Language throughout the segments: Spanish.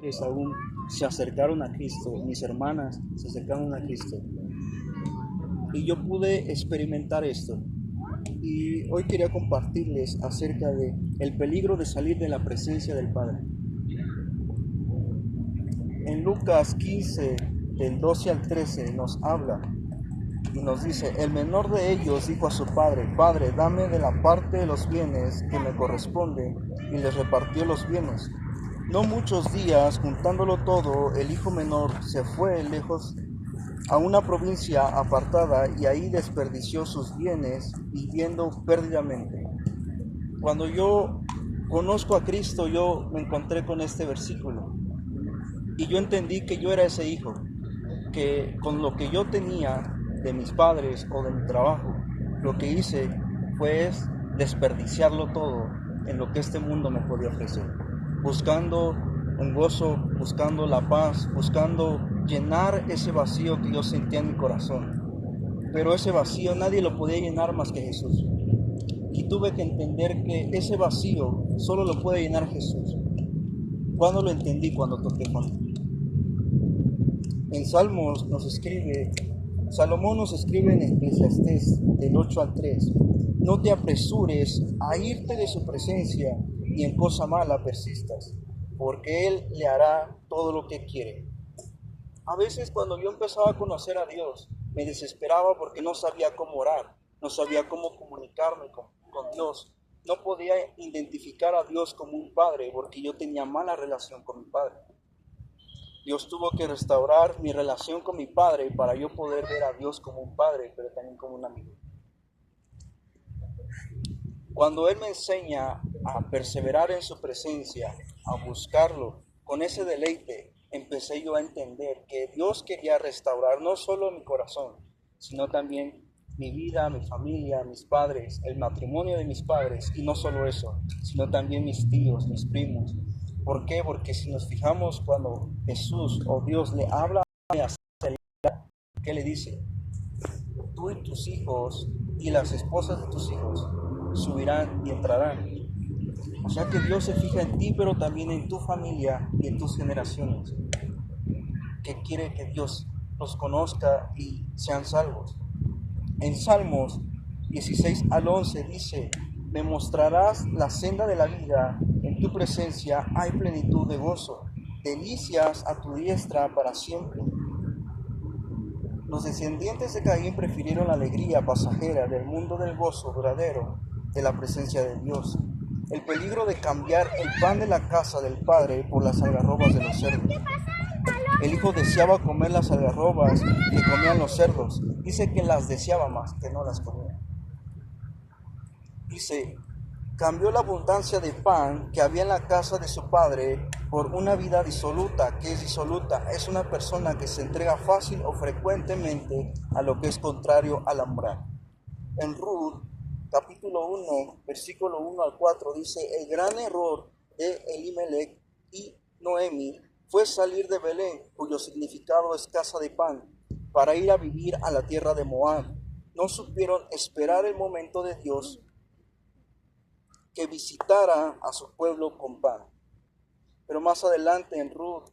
padres aún se acercaron a Cristo, mis hermanas se acercaron a Cristo. Y yo pude experimentar esto. Y hoy quería compartirles acerca de el peligro de salir de la presencia del Padre. En Lucas 15, del 12 al 13, nos habla y nos dice: el menor de ellos dijo a su padre: Padre, dame de la parte de los bienes que me corresponde, y les repartió los bienes. No muchos días, juntándolo todo, el hijo menor se fue lejos a una provincia apartada y ahí desperdició sus bienes viviendo perdidamente. Cuando yo conozco a Cristo, yo me encontré con este versículo y yo entendí que yo era ese hijo, que con lo que yo tenía de mis padres o de mi trabajo, lo que hice fue desperdiciarlo todo en lo que este mundo me podía ofrecer, buscando un gozo, buscando la paz, buscando llenar ese vacío que yo sentía en mi corazón. Pero ese vacío nadie lo podía llenar más que Jesús. Y tuve que entender que ese vacío solo lo puede llenar Jesús. ¿Cuándo lo entendí? Cuando toqué fondo. En Salmos Salomón nos escribe en Eclesiastés del 8 al 3: no te apresures a irte de su presencia, ni en cosa mala persistas, porque Él le hará todo lo que quiere. A veces cuando yo empezaba a conocer a Dios, me desesperaba porque no sabía cómo orar, no sabía cómo comunicarme con Dios. No podía identificar a Dios como un padre porque yo tenía mala relación con mi padre. Dios tuvo que restaurar mi relación con mi padre para yo poder ver a Dios como un padre, pero también como un amigo. Cuando Él me enseña a perseverar en su presencia, a buscarlo, con ese deleite, empecé yo a entender que Dios quería restaurar no solo mi corazón, sino también mi vida, mi familia, mis padres, el matrimonio de mis padres, y no solo eso, sino también mis tíos, mis primos. ¿Por qué? Porque si nos fijamos cuando Jesús o Dios le habla a ¿qué le dice? Tú y tus hijos y las esposas de tus hijos subirán y entrarán. O sea que Dios se fija en ti, pero también en tu familia y en tus generaciones, que quiere que Dios los conozca y sean salvos. En Salmos 16 al 11 dice: me mostrarás la senda de la vida, en tu presencia hay plenitud de gozo, delicias a tu diestra para siempre. Los descendientes de Caín prefirieron la alegría pasajera del mundo del gozo duradero de la presencia de Dios. El peligro de cambiar el pan de la casa del padre por las algarrobas de los cerdos. El hijo deseaba comer las algarrobas que comían los cerdos. Dice que las deseaba más, que no las comía. Dice: cambió la abundancia de pan que había en la casa de su padre por una vida disoluta. ¿Qué es disoluta? Es una persona que se entrega fácil o frecuentemente a lo que es contrario a la moral. En Ruth, capítulo 1, versículo 1 al 4, dice: el gran error de Elimelech y Noemi fue salir de Belén, cuyo significado es casa de pan, para ir a vivir a la tierra de Moab. No supieron esperar el momento de Dios que visitara a su pueblo con pan. Pero más adelante en Ruth,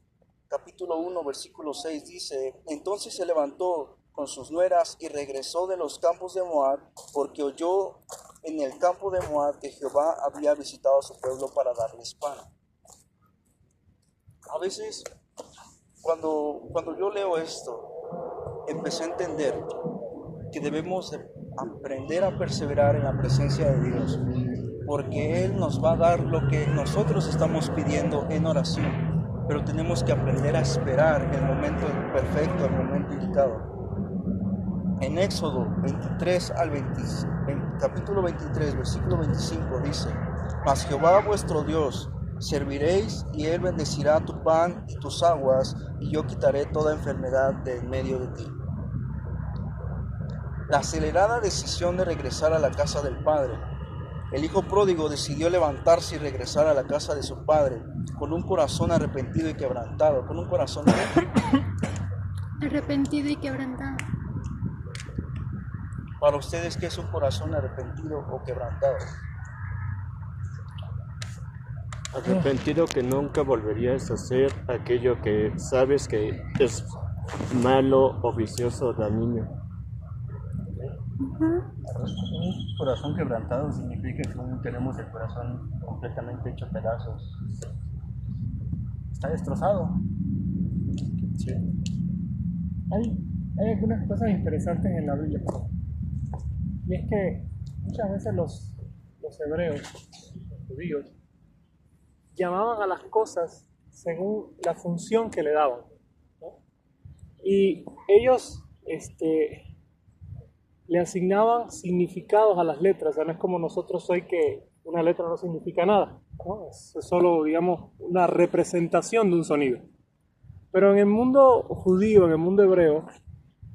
capítulo 1, versículo 6 dice: entonces se levantó con sus nueras y regresó de los campos de Moab, porque oyó en el campo de Moab que Jehová había visitado a su pueblo para darles pan. A veces, cuando yo leo esto, empecé a entender que debemos aprender a perseverar en la presencia de Dios, porque Él nos va a dar lo que nosotros estamos pidiendo en oración, pero tenemos que aprender a esperar el momento perfecto, el momento indicado. En Éxodo 23 al 20, capítulo 23, versículo 25 dice: mas Jehová vuestro Dios serviréis, y Él bendecirá tu pan y tus aguas, y yo quitaré toda enfermedad de en medio de ti. La acelerada decisión de regresar a la casa del Padre. El hijo pródigo decidió levantarse y regresar a la casa de su padre con un corazón arrepentido y quebrantado, con un corazón arrepentido y quebrantado. Para ustedes, ¿qué es un corazón arrepentido o quebrantado? Arrepentido que nunca volverías a hacer aquello que sabes que es malo o vicioso o dañino. Un corazón quebrantado significa que aún tenemos el corazón completamente hecho pedazos. Está destrozado. Sí. Hay algunas cosas interesantes en la Biblia. Y es que muchas veces los hebreos, los judíos, llamaban a las cosas según la función que le daban, ¿no? Y ellos le asignaban significados a las letras. O sea, no es como nosotros hoy que una letra no significa nada, ¿no? Es solo, digamos, una representación de un sonido. Pero en el mundo judío, en el mundo hebreo,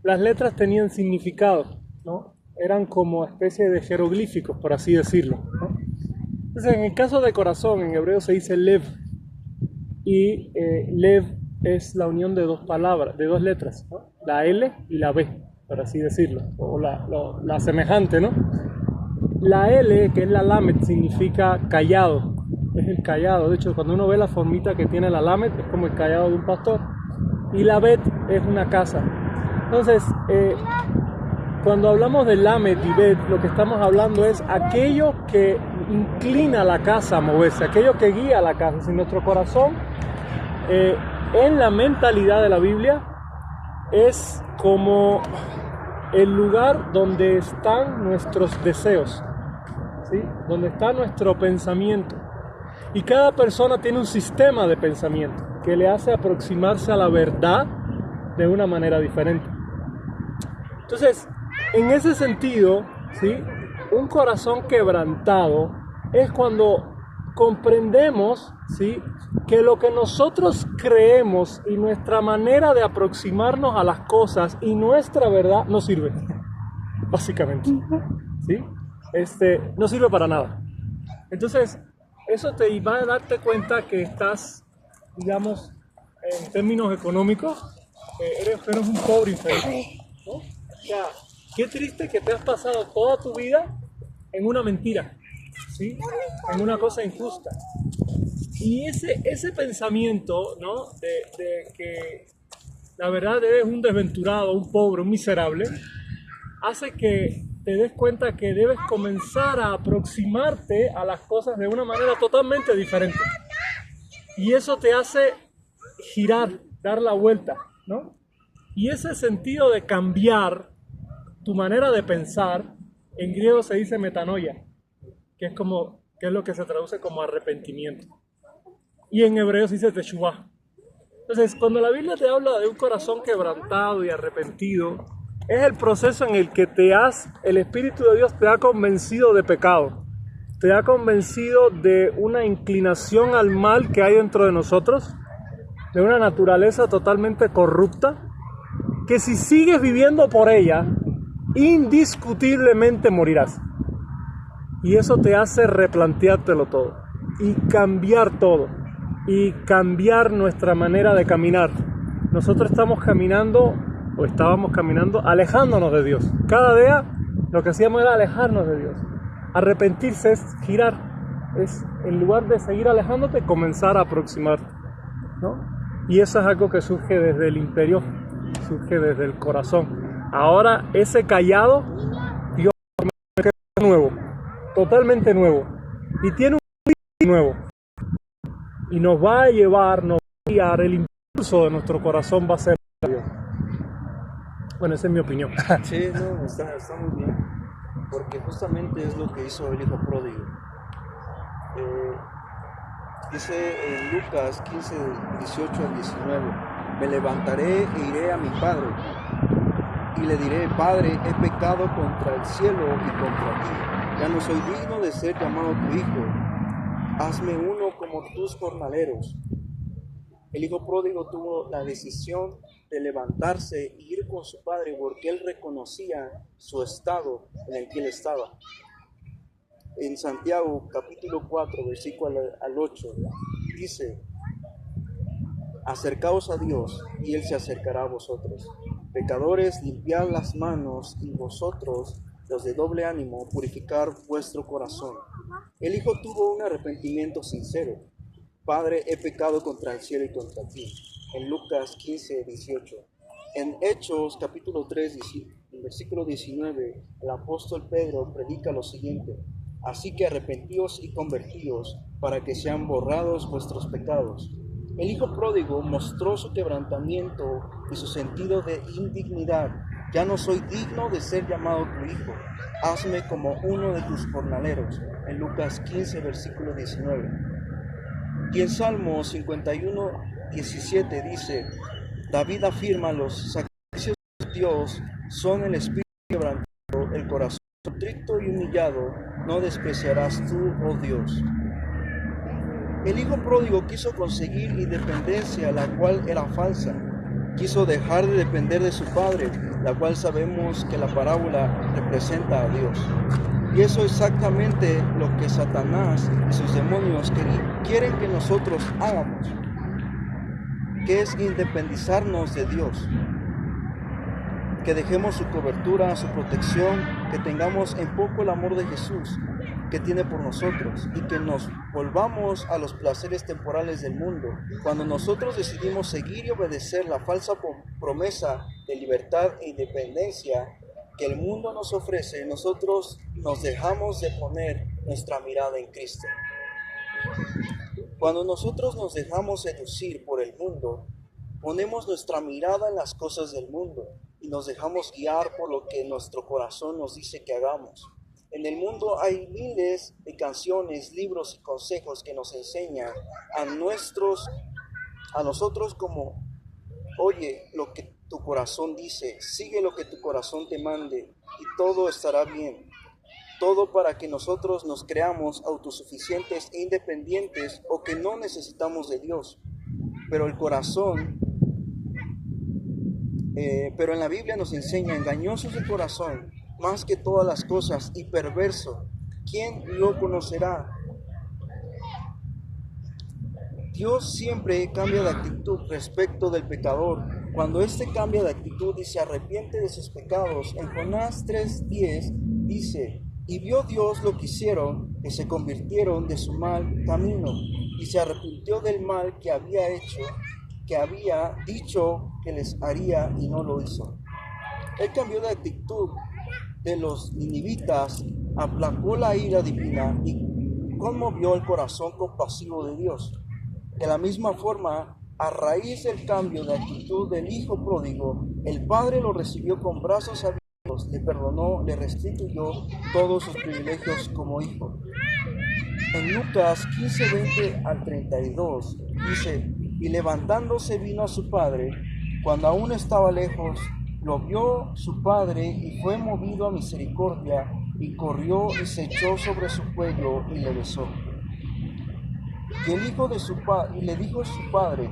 las letras tenían significado, ¿no? Eran como especie de jeroglíficos, por así decirlo, ¿no? Entonces, en el caso de corazón, en hebreo se dice lev, y lev es la unión de dos palabras, de dos letras, ¿no? La L y la B, por así decirlo, o la semejante, ¿no? La L, que es la lamet, significa callado, es el callado. De hecho, cuando uno ve la formita que tiene la lamet, es como el callado de un pastor. Y la bet es una casa. Entonces, cuando hablamos de lamet y bet, lo que estamos hablando es aquello que inclina la casa a moverse, aquello que guía la casa. Si nuestro corazón, en la mentalidad de la Biblia, es como el lugar donde están nuestros deseos, ¿sí? Donde está nuestro pensamiento. Y cada persona tiene un sistema de pensamiento que le hace aproximarse a la verdad de una manera diferente. Entonces, en ese sentido, ¿sí? Un corazón quebrantado es cuando comprendemos, ¿sí? Que lo que nosotros creemos y nuestra manera de aproximarnos a las cosas y nuestra verdad no sirve, básicamente, ¿sí? No sirve para nada. Entonces, eso te va a darte cuenta que estás, digamos, en términos económicos, eres un pobre infeliz, ¿no? O sea, qué triste que te has pasado toda tu vida en una mentira, ¿sí? En una cosa injusta. Y ese pensamiento, ¿no? De que la verdad eres un desventurado, un pobre, un miserable, hace que te des cuenta que debes comenzar a aproximarte a las cosas de una manera totalmente diferente. Y eso te hace girar, dar la vuelta, ¿no? Y ese sentido de cambiar tu manera de pensar, en griego se dice metanoia, que es lo que se traduce como arrepentimiento. Y en hebreo se dice teshuvah. Entonces, cuando la Biblia te habla de un corazón quebrantado y arrepentido, es el proceso en el que el Espíritu de Dios te ha convencido de pecado, te ha convencido de una inclinación al mal que hay dentro de nosotros, de una naturaleza totalmente corrupta, que si sigues viviendo por ella, indiscutiblemente morirás. Y eso te hace replanteártelo todo, y cambiar todo, y cambiar nuestra manera de caminar. Nosotros estábamos caminando alejándonos de Dios. Cada día lo que hacíamos era alejarnos de Dios. Arrepentirse es girar, es en lugar de seguir alejándote, comenzar a aproximarte, ¿no? Y eso es algo que surge desde el interior, surge desde el corazón. Ahora ese callado, Dios es nuevo, totalmente nuevo, y tiene un espíritu nuevo, y nos va a guiar, el impulso de nuestro corazón va a ser Dios. Bueno, esa es mi opinión. Sí, no, está muy bien, porque justamente es lo que hizo el hijo pródigo. Dice en Lucas 15, 18 al 19, me levantaré e iré a mi padre, y le diré, Padre, he pecado contra el cielo y contra ti, ya no soy digno de ser llamado tu hijo, hazme uno como tus jornaleros. El hijo pródigo tuvo la decisión de levantarse e ir con su padre porque él reconocía su estado en el que él estaba. En Santiago capítulo 4, versículo al 8, dice, acercaos a Dios y Él se acercará a vosotros. Pecadores, limpiad las manos, y vosotros, los de doble ánimo, purificar vuestro corazón. El hijo tuvo un arrepentimiento sincero. Padre, he pecado contra el cielo y contra ti. En Lucas 15:18. En Hechos capítulo 3, versículo 19, el apóstol Pedro predica lo siguiente: así que arrepentíos y convertíos para que sean borrados vuestros pecados. El hijo pródigo mostró su quebrantamiento y su sentido de indignidad. Ya no soy digno de ser llamado tu hijo. Hazme como uno de tus jornaleros. En Lucas 15, versículo 19. Y en Salmo 51:17 dice: David afirma: los sacrificios de Dios son el espíritu quebrantado, el corazón contrito y humillado, no despreciarás tú, oh Dios. El hijo pródigo quiso conseguir independencia, la cual era falsa. Quiso dejar de depender de su padre, la cual sabemos que la parábola representa a Dios. Y eso es exactamente lo que Satanás y sus demonios quieren que nosotros hagamos, que es independizarnos de Dios, que dejemos su cobertura, su protección, que tengamos en poco el amor de Jesús que tiene por nosotros y que nos volvamos a los placeres temporales del mundo. Cuando nosotros decidimos seguir y obedecer la falsa promesa de libertad e independencia que el mundo nos ofrece, nosotros nos dejamos de poner nuestra mirada en Cristo. Cuando nosotros nos dejamos seducir por el mundo, ponemos nuestra mirada en las cosas del mundo y nos dejamos guiar por lo que nuestro corazón nos dice que hagamos. En el mundo hay miles de canciones, libros y consejos que nos enseñan a nosotros como: oye lo que tu corazón dice, sigue lo que tu corazón te mande y todo estará bien. Todo para que nosotros nos creamos autosuficientes e independientes o que no necesitamos de Dios. Pero en la Biblia nos enseña: engañoso es el corazón más que todas las cosas y perverso, ¿quién lo conocerá? Dios siempre cambia de actitud respecto del pecador. Cuando éste cambia de actitud y se arrepiente de sus pecados, en Jonás 3:10 dice: y vio Dios lo que hicieron, que se convirtieron de su mal camino, y se arrepintió del mal que había hecho, que había dicho que les haría, y no lo hizo. Él cambió de actitud de los ninivitas, aplacó la ira divina y conmovió el corazón compasivo de Dios. De la misma forma, a raíz del cambio de actitud del hijo pródigo, el padre lo recibió con brazos abiertos, le perdonó, le restituyó todos sus privilegios como hijo. En Lucas 15:20 al 32 dice: y levantándose vino a su padre. Cuando aún estaba lejos, lo vio su padre y fue movido a misericordia, y corrió y se echó sobre su cuello y le besó. Y el hijo y le dijo a su padre: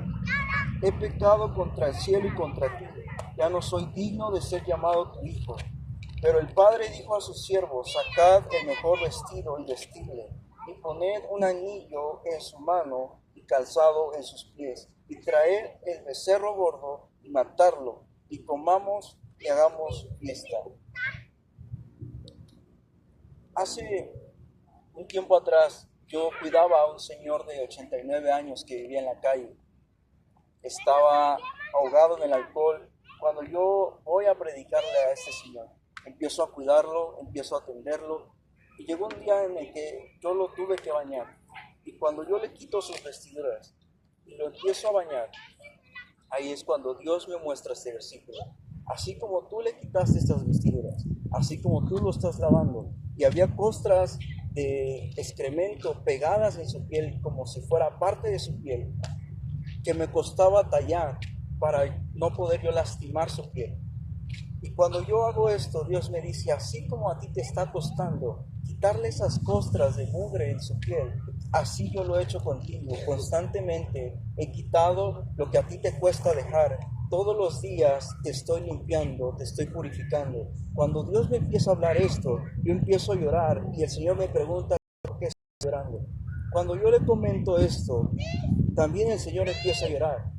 he pecado contra el cielo y contra ti, ya no soy digno de ser llamado tu hijo. Pero el padre dijo a sus siervos: sacad el mejor vestido y vestidle, y poned un anillo en su mano y calzado en sus pies, y traed el becerro gordo y matadlo, y comamos y hagamos fiesta. Hace un tiempo atrás yo cuidaba a un señor de 89 años que vivía en la calle. Estaba ahogado en el alcohol. Cuando yo voy a predicarle a este señor, empiezo a cuidarlo, empiezo a atenderlo, y llegó un día en el que yo lo tuve que bañar. Y cuando yo le quito sus vestiduras y lo empiezo a bañar, ahí es cuando Dios me muestra este versículo. Así como tú le quitaste estas vestiduras, así como tú lo estás lavando, y había costras de excremento pegadas en su piel como si fuera parte de su piel, que me costaba tallar para no poder yo lastimar su piel. Y cuando yo hago esto, Dios me dice: así como a ti te está costando quitarle esas costras de mugre en su piel, así yo lo he hecho contigo. Constantemente he quitado lo que a ti te cuesta dejar. Todos los días te estoy limpiando, te estoy purificando. Cuando Dios me empieza a hablar esto, yo empiezo a llorar y el Señor me pregunta: ¿por qué estoy llorando? Cuando yo le comento esto, también el Señor empieza a llorar.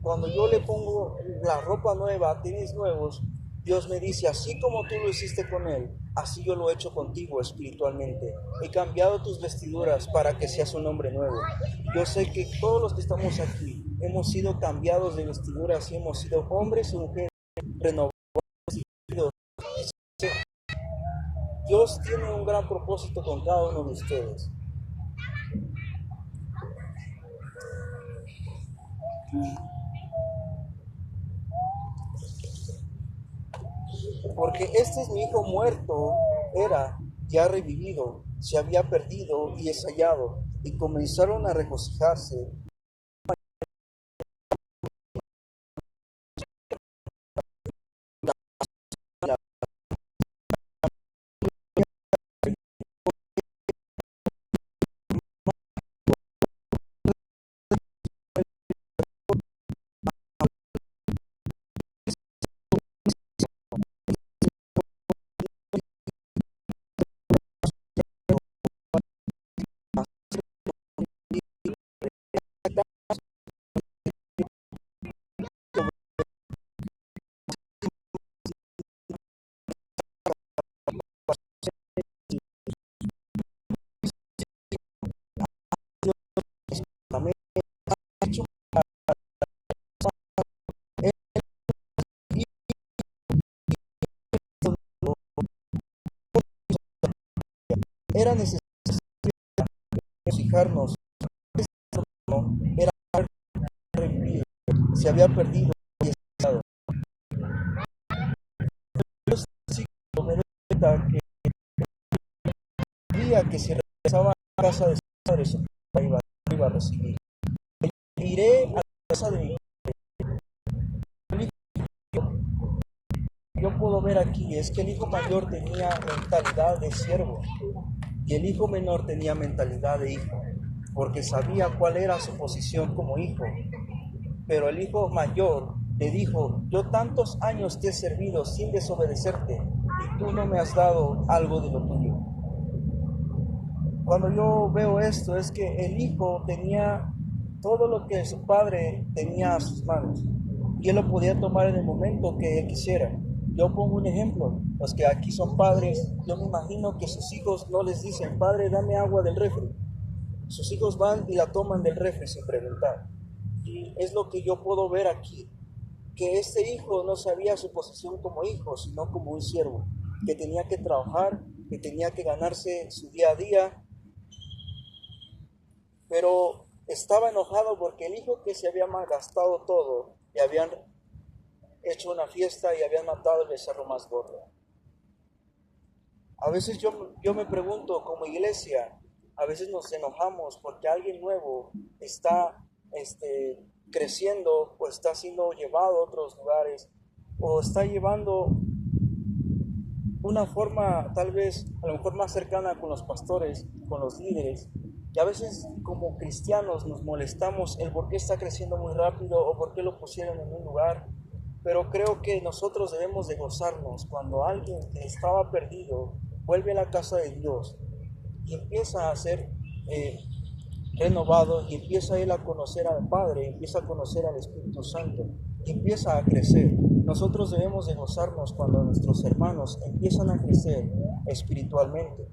Cuando yo le pongo la ropa nueva, tenis nuevos, Dios me dice, así como tú lo hiciste con él, así yo lo he hecho contigo espiritualmente. He cambiado tus vestiduras para que seas un hombre nuevo. Yo sé que todos los que estamos aquí hemos sido cambiados de vestiduras y hemos sido hombres y mujeres renovados. Dios tiene un gran propósito con cada uno de ustedes. Porque este es mi hijo muerto, era ya revivido, se había perdido y es hallado. Y comenzaron a regocijarse. Era necesario regocijarnos. Era revivido, se había perdido y estado. Yo me doy cuenta que el día que se regresaba a la casa de su padre, su padre iba a recibir. Iré a la casa de mi padre. Yo puedo ver aquí es que el hijo mayor tenía mentalidad de siervo y el hijo menor tenía mentalidad de hijo, porque sabía cuál era su posición como hijo. Pero el hijo mayor le dijo, yo tantos años te he servido sin desobedecerte y tú no me has dado algo de lo tuyo. Cuando yo veo esto es que el hijo tenía todo lo que su padre tenía a sus manos y él lo podía tomar en el momento que él quisiera. Yo pongo un ejemplo, los que aquí son padres, yo me imagino que sus hijos no les dicen, padre, dame agua del refri. Sus hijos van y la toman del refri sin preguntar. Y es lo que yo puedo ver aquí, que este hijo no sabía su posición como hijo, sino como un siervo, que tenía que trabajar, que tenía que ganarse su día a día, pero estaba enojado porque el hijo que se había malgastado todo, le habían hecho una fiesta y habían matado el becerro más gordo. A veces yo me pregunto, como iglesia, a veces nos enojamos porque alguien nuevo está creciendo o está siendo llevado a otros lugares o está llevando una forma tal vez a lo mejor más cercana con los pastores, con los líderes. Y a veces como cristianos nos molestamos el por qué está creciendo muy rápido o por qué lo pusieron en un lugar. Pero creo que nosotros debemos de gozarnos cuando alguien que estaba perdido vuelve a la casa de Dios y empieza a ser renovado y empieza él a conocer al Padre, empieza a conocer al Espíritu Santo y empieza a crecer. Nosotros debemos de gozarnos cuando nuestros hermanos empiezan a crecer espiritualmente.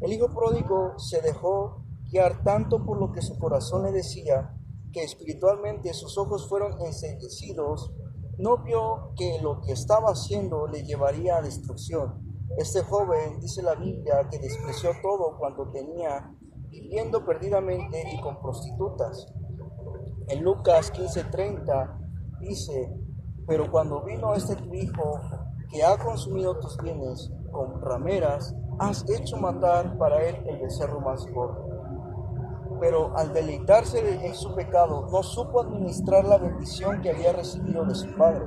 El hijo pródigo se dejó guiar tanto por lo que su corazón le decía que espiritualmente sus ojos fueron enceguecidos. No vio que lo que estaba haciendo le llevaría a destrucción. Este joven, dice la Biblia, que despreció todo cuanto tenía, viviendo perdidamente y con prostitutas. En Lucas 15:30 dice, pero cuando vino tu hijo, que ha consumido tus bienes con rameras, has hecho matar para él el becerro más gordo. Pero al deleitarse en su pecado, no supo administrar la bendición que había recibido de su padre,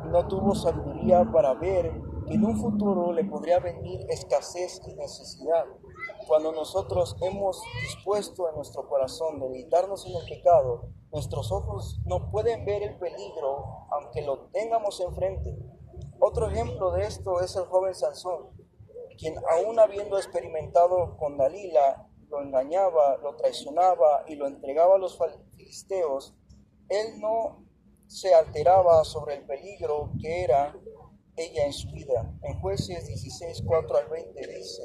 y no tuvo sabiduría para ver que en un futuro le podría venir escasez y necesidad. Cuando nosotros hemos dispuesto en nuestro corazón deleitarnos en el pecado, nuestros ojos no pueden ver el peligro, aunque lo tengamos enfrente. Otro ejemplo de esto es el joven Sansón, quien aún habiendo experimentado con Dalila, lo engañaba, lo traicionaba y lo entregaba a los filisteos, él no se alteraba sobre el peligro que era ella en su vida. En Jueces 16, 4 al 20 dice: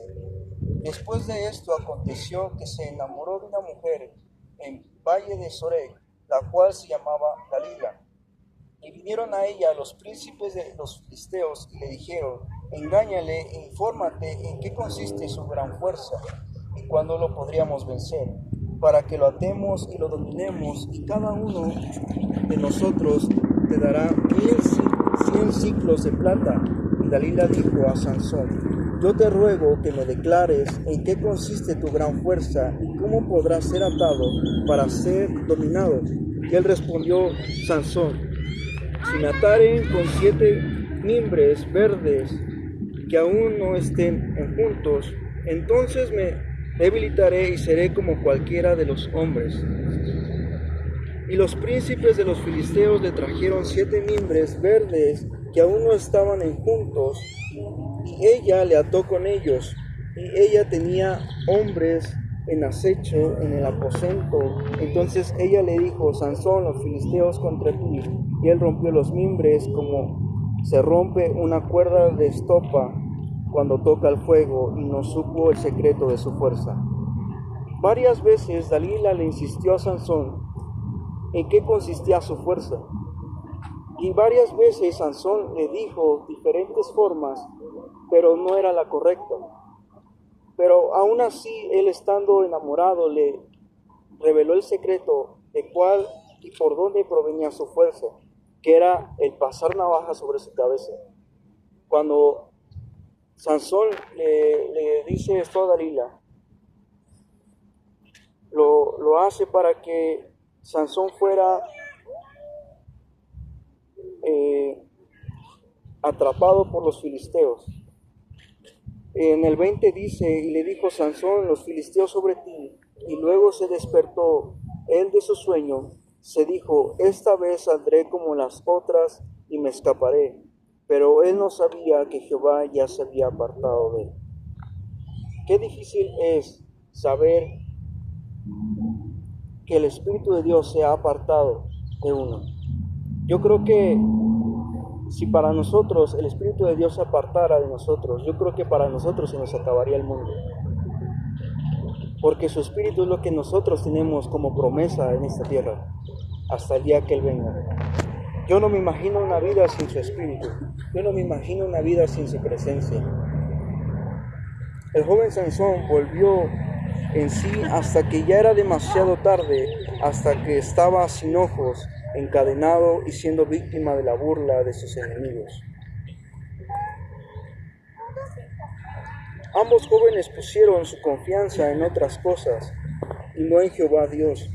Después de esto aconteció que se enamoró de una mujer en Valle de Sorek, la cual se llamaba Dalila. Y vinieron a ella los príncipes de los filisteos y le dijeron: Engáñale e infórmate en qué consiste su gran fuerza y cuándo lo podríamos vencer, para que lo atemos y lo dominemos, y cada uno de nosotros te dará 100 ciclos de plata. Y Dalila dijo a Sansón: Yo te ruego que me declares en qué consiste tu gran fuerza y cómo podrás ser atado para ser dominado. Y él respondió: Sansón, si me ataren con 7 mimbres verdes que aún no estén juntos, entonces me debilitaré y seré como cualquiera de los hombres. Y los príncipes de los filisteos le trajeron 7 mimbres verdes que aún no estaban juntos, y ella le ató con ellos. Y ella tenía hombres en acecho en el aposento. Entonces ella le dijo: Sansón, los filisteos contra ti. Y él rompió los mimbres como se rompe una cuerda de estopa cuando toca el fuego, y no supo el secreto de su fuerza. Varias veces Dalila le insistió a Sansón en qué consistía su fuerza, y varias veces Sansón le dijo diferentes formas, pero no era la correcta. Pero aún así, él, estando enamorado, le reveló el secreto de cuál y por dónde provenía su fuerza, que era el pasar navaja sobre su cabeza. Cuando Sansón le dice esto a Dalila, lo hace para que Sansón fuera atrapado por los filisteos. En el 20 dice: Y le dijo Sansón: Los filisteos sobre ti. Y luego se despertó él de su sueño, se dijo: Esta vez saldré como las otras y me escaparé. Pero él no sabía que Jehová ya se había apartado de él. Qué difícil es saber que el Espíritu de Dios se ha apartado de uno. Yo creo que si para nosotros el Espíritu de Dios se apartara de nosotros, yo creo que para nosotros se nos acabaría el mundo. Porque su Espíritu es lo que nosotros tenemos como promesa en esta tierra, hasta el día que Él venga. Yo no me imagino una vida sin su Espíritu. Yo no me imagino una vida sin su presencia. El joven Sansón volvió en sí hasta que ya era demasiado tarde, hasta que estaba sin ojos, encadenado y siendo víctima de la burla de sus enemigos. Ambos jóvenes pusieron su confianza en otras cosas y no en Jehová Dios.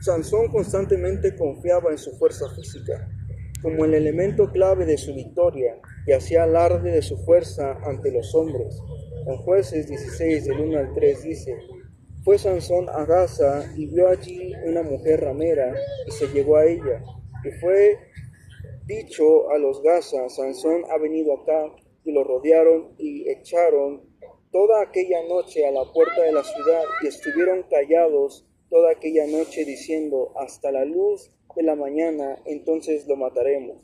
Sansón constantemente confiaba en su fuerza física como el elemento clave de su victoria, y hacía alarde de su fuerza ante los hombres. En Jueces 16, del 1 al 3 dice: Fue Sansón a Gaza y vio allí una mujer ramera y se llegó a ella. Y fue dicho a los Gaza: Sansón ha venido acá. Y lo rodearon y echaron toda aquella noche a la puerta de la ciudad, y estuvieron callados toda aquella noche, diciendo: hasta la luz de la mañana, entonces lo mataremos.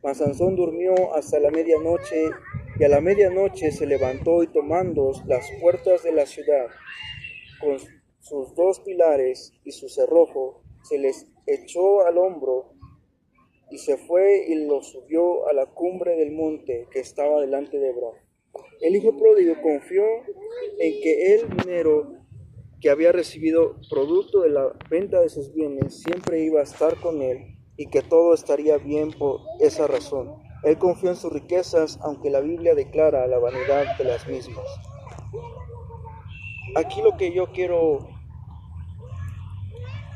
Mas Sansón durmió hasta la medianoche, y a la medianoche se levantó, y tomando las puertas de la ciudad con sus 2 pilares y su cerrojo, se les echó al hombro, y se fue y lo subió a la cumbre del monte que estaba delante de Hebrón. El hijo pródigo confió en que el dinero que había recibido producto de la venta de sus bienes siempre iba a estar con él, y que todo estaría bien por esa razón. Él confió en sus riquezas, aunque la Biblia declara la vanidad de las mismas. Aquí lo que yo quiero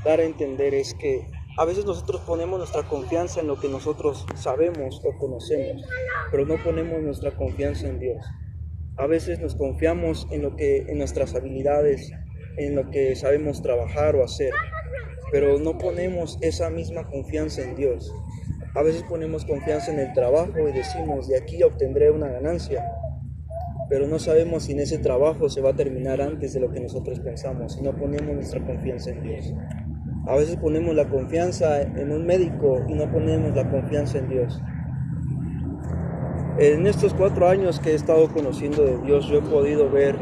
dar a entender es que a veces nosotros ponemos nuestra confianza en lo que nosotros sabemos o conocemos, pero no ponemos nuestra confianza en Dios. A veces nos confiamos en nuestras habilidades, en lo que sabemos trabajar o hacer, pero no ponemos esa misma confianza en Dios. A veces ponemos confianza en el trabajo y decimos: de aquí obtendré una ganancia, pero no sabemos si en ese trabajo se va a terminar antes de lo que nosotros pensamos, y no ponemos nuestra confianza en Dios. A veces ponemos la confianza en un médico y no ponemos la confianza en Dios. En estos 4 años que he estado conociendo de Dios, yo he podido ver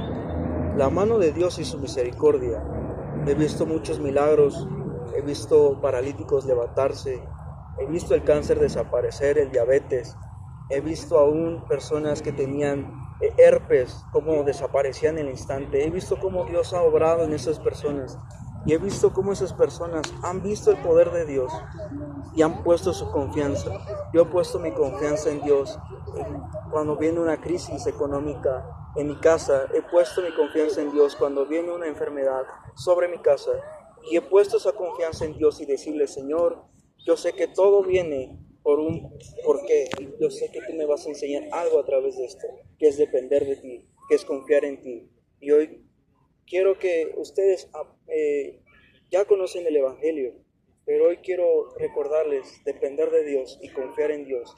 la mano de Dios y su misericordia. He visto muchos milagros, he visto paralíticos levantarse, he visto el cáncer desaparecer, el diabetes, he visto aún personas que tenían herpes, cómo desaparecían en el instante. He visto cómo Dios ha obrado en esas personas y he visto cómo esas personas han visto el poder de Dios y han puesto su confianza. Yo he puesto mi confianza en Dios. Cuando viene una crisis económica en mi casa, he puesto mi confianza en Dios. Cuando viene una enfermedad sobre mi casa, y he puesto esa confianza en Dios y decirle: Señor, yo sé que todo viene por un porqué. Yo sé que tú me vas a enseñar algo a través de esto, que es depender de ti, que es confiar en ti. Y hoy quiero que ustedes ya conocen el Evangelio, pero hoy quiero recordarles depender de Dios y confiar en Dios.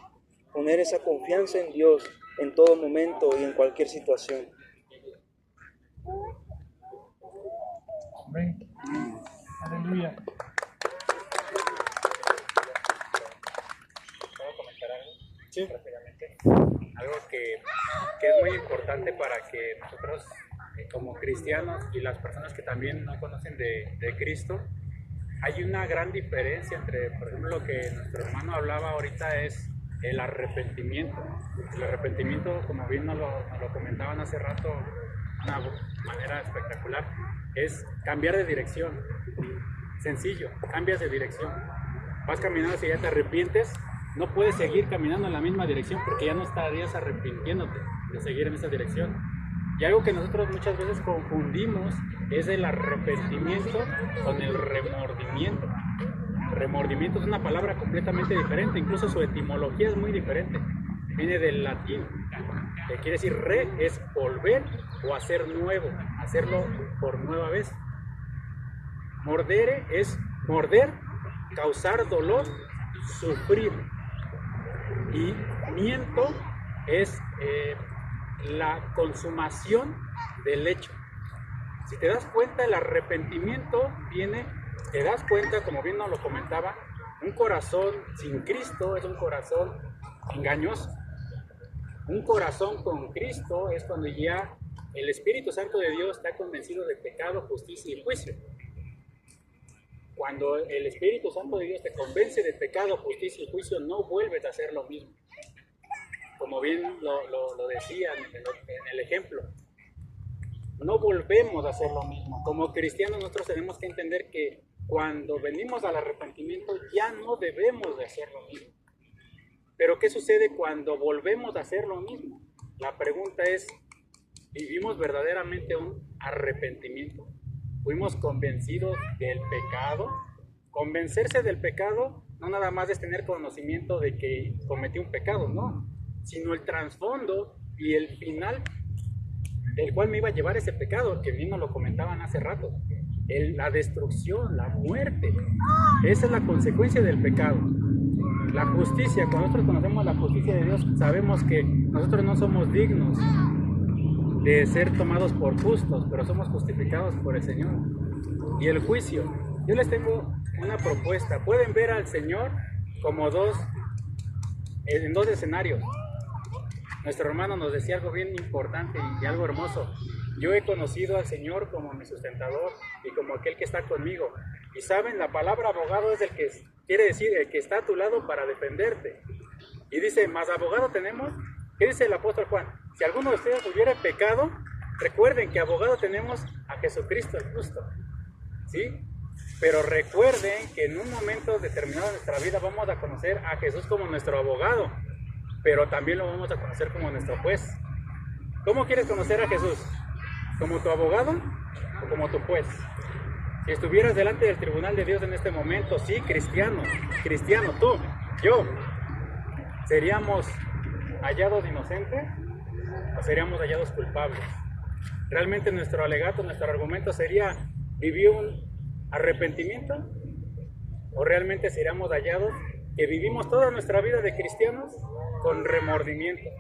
Poner esa confianza en Dios en todo momento y en cualquier situación. Amén. Aleluya. ¿Puedo comentar algo? Sí. Rápidamente. Algo que es muy importante para que nosotros, como cristianos y las personas que también no conocen de Cristo, hay una gran diferencia entre, por ejemplo, lo que nuestro hermano hablaba ahorita es el arrepentimiento. El arrepentimiento, como bien nos lo comentaban hace rato de una manera espectacular, es cambiar de dirección. Sencillo, cambias de dirección. Vas caminando, si ya te arrepientes, no puedes seguir caminando en la misma dirección porque ya no estarías arrepintiéndote de seguir en esa dirección. Y algo que nosotros muchas veces confundimos es el arrepentimiento con el remordimiento. Remordimiento es una palabra completamente diferente, incluso su etimología es muy diferente. Viene del latín, que quiere decir re, es volver o hacer nuevo, hacerlo por nueva vez. Mordere es morder, causar dolor, sufrir. Y miento es la consumación del hecho. Si te das cuenta, el arrepentimiento viene, te das cuenta, como bien nos lo comentaba, un corazón sin Cristo es un corazón engañoso. Un corazón con Cristo es cuando ya el Espíritu Santo de Dios está convencido de pecado, justicia y juicio. Cuando el Espíritu Santo de Dios te convence de pecado, justicia y juicio, no vuelves a hacer lo mismo. Como bien lo decían en el ejemplo, no volvemos a hacer lo mismo. Como cristianos nosotros tenemos que entender que cuando venimos al arrepentimiento ya no debemos de hacer lo mismo. Pero ¿qué sucede cuando volvemos a hacer lo mismo? La pregunta es, ¿vivimos verdaderamente un arrepentimiento? ¿Fuimos convencidos del pecado? Convencerse del pecado no nada más es tener conocimiento de que cometí un pecado, no, sino el trasfondo y el final del cual me iba a llevar ese pecado, que bien nos lo comentaban hace rato. La destrucción, la muerte, esa es la consecuencia del pecado. La justicia, cuando nosotros conocemos la justicia de Dios, sabemos que nosotros no somos dignos de ser tomados por justos, pero somos justificados por el Señor. Y el juicio, yo les tengo una propuesta. Pueden ver al Señor como en dos escenarios. Nuestro hermano nos decía algo bien importante y algo hermoso. Yo he conocido al Señor como mi sustentador y como aquel que está conmigo. Y saben, la palabra abogado es el que quiere decir el que está a tu lado para defenderte. Y dice, más abogado tenemos. ¿Qué dice el apóstol Juan? Si alguno de ustedes hubiera pecado, recuerden que abogado tenemos a Jesucristo el justo. ¿Sí? Pero recuerden que en un momento determinado de nuestra vida vamos a conocer a Jesús como nuestro abogado, pero también lo vamos a conocer como nuestro juez. ¿Cómo quieres conocer a Jesús? ¿Como tu abogado o como tu juez? Si estuvieras delante del tribunal de Dios en este momento, sí, cristiano, tú, yo, ¿seríamos hallados inocentes o seríamos hallados culpables? Realmente nuestro alegato, nuestro argumento sería, ¿viví un arrepentimiento? ¿O realmente seríamos hallados que vivimos toda nuestra vida de cristianos con remordimiento?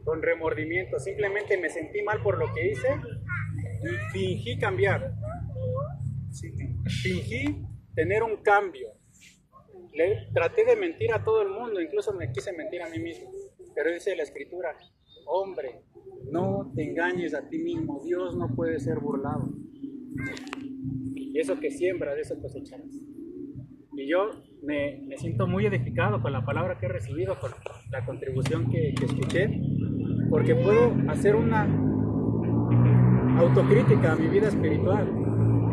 Con remordimiento, simplemente me sentí mal por lo que hice y fingí cambiar. Fingí tener un cambio. Traté de mentir a todo el mundo, incluso me quise mentir a mí mismo. Pero dice la Escritura, hombre, no te engañes a ti mismo, Dios no puede ser burlado. Y eso que siembras, de eso cosecharás. Y yo me siento muy edificado con la palabra que he recibido, con la contribución que escuché, porque puedo hacer una autocrítica a mi vida espiritual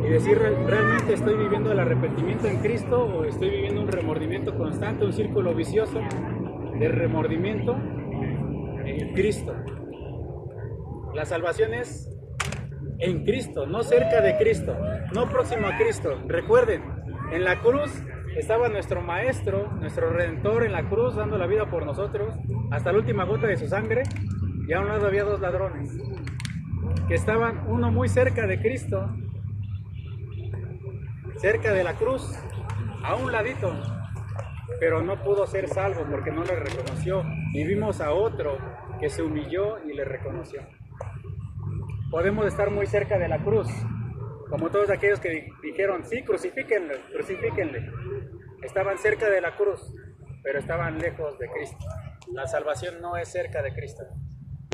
y decir, ¿realmente estoy viviendo el arrepentimiento en Cristo o estoy viviendo un remordimiento constante, un círculo vicioso de remordimiento en Cristo? La salvación es en Cristo, no cerca de Cristo, no próximo a Cristo. Recuerden, en la cruz estaba nuestro Maestro, nuestro Redentor en la cruz dando la vida por nosotros hasta la última gota de su sangre, y a un lado había dos ladrones que estaban, uno muy cerca de Cristo, cerca de la cruz, a un ladito, pero no pudo ser salvo porque no le reconoció. Y vimos a otro que se humilló y le reconoció. Podemos estar muy cerca de la cruz, como todos aquellos que dijeron, sí, crucifíquenle, crucifíquenle. Estaban cerca de la cruz, pero estaban lejos de Cristo. La salvación no es cerca de Cristo,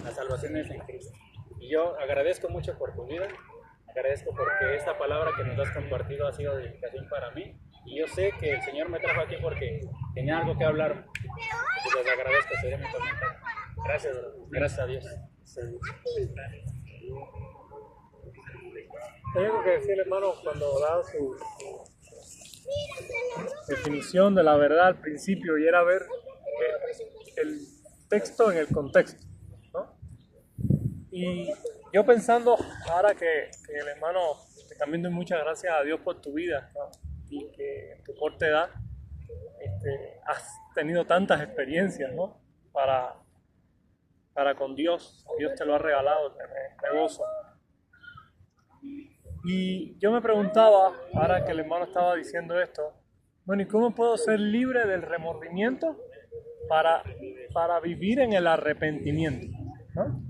la salvación es en Cristo. Y yo agradezco mucho por tu vida, agradezco porque esta palabra que nos has compartido ha sido de edificación para mí. Y yo sé que el Señor me trajo aquí porque tenía algo que hablar. Y les agradezco, sería mi comentario. Gracias, gracias a Dios. Hay algo que decía el hermano cuando daba su definición de la verdad al principio, y era ver el texto en el contexto, ¿no? Y yo pensando, ahora que el hermano, también doy muchas gracias a Dios por tu vida, ¿no? Y que en tu corta edad has tenido tantas experiencias, ¿no? Para con Dios. Dios te lo ha regalado, me gozo. Y yo me preguntaba, ahora que el hermano estaba diciendo esto, bueno, ¿y cómo puedo ser libre del remordimiento para vivir en el arrepentimiento, ¿no?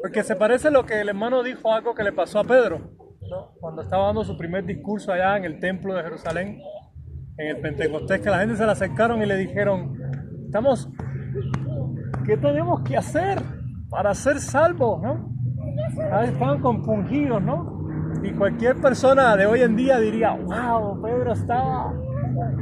Porque se parece a lo que el hermano dijo, algo que le pasó a Pedro, ¿no? Cuando estaba dando su primer discurso allá en el templo de Jerusalén, en el Pentecostés, que la gente se le acercaron y le dijeron, ¿qué tenemos que hacer para ser salvos, ¿no? Estaban compungidos, ¿no? Y cualquier persona de hoy en día diría, wow, Pedro estaba,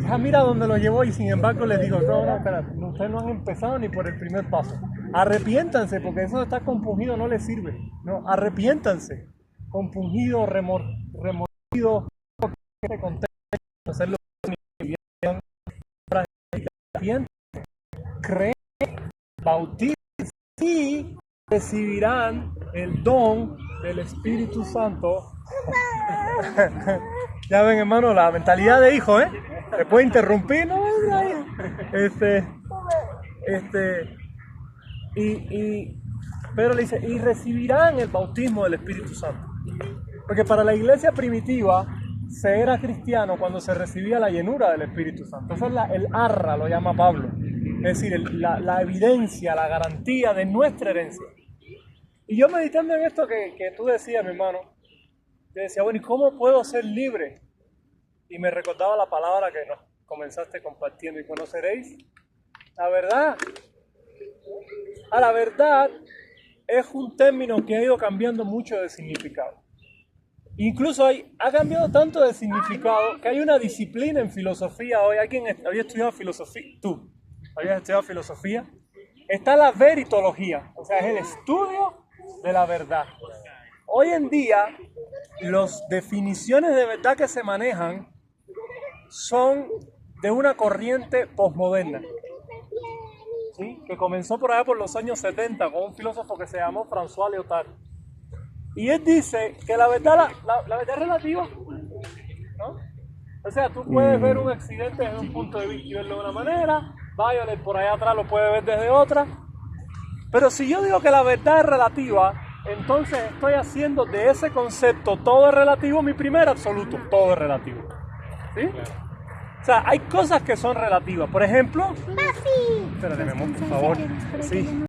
ya mira dónde lo llevó, y sin embargo les digo, no, espérate, ustedes no han empezado ni por el primer paso. Arrepiéntanse, porque eso de estar compungido no les sirve, ¿no? Arrepiéntanse, compungido, remordido, hacerlo, creen, bautícense y recibirán el don del Espíritu Santo. Ya ven, hermano, la mentalidad de hijo, ¿eh? Se puede interrumpir, ¿no? Y Pedro le dice, y recibirán el bautismo del Espíritu Santo. Porque para la iglesia primitiva se era cristiano cuando se recibía la llenura del Espíritu Santo. Eso es el arra, lo llama Pablo. Es decir, la evidencia, la garantía de nuestra herencia. Y yo meditando en esto que tú decías, mi hermano, yo decía, bueno, ¿y cómo puedo ser libre? Y me recordaba la palabra que nos comenzaste compartiendo, y conoceréis la verdad. La verdad es un término que ha ido cambiando mucho de significado. Incluso ha cambiado tanto de significado que hay una disciplina en filosofía hoy. ¿Alguien había estudiado filosofía? ¿Tú habías estudiado filosofía? Está la veritología, o sea, es el estudio de la verdad. Hoy en día, las definiciones de verdad que se manejan son de una corriente posmoderna, ¿sí? Que comenzó por allá por los años 70 con un filósofo que se llamó François Lyotard. Y él dice que la verdad es relativa, ¿no? O sea, tú puedes ver un accidente desde un punto de vista y verlo de una manera, Violet por allá atrás lo puede ver desde otra. Pero si yo digo que la verdad es relativa, entonces estoy haciendo de ese concepto todo es relativo mi primer absoluto, todo es relativo. ¿Sí? O sea, hay cosas que son relativas. Por ejemplo, espérate, mi amor, por favor. Sí.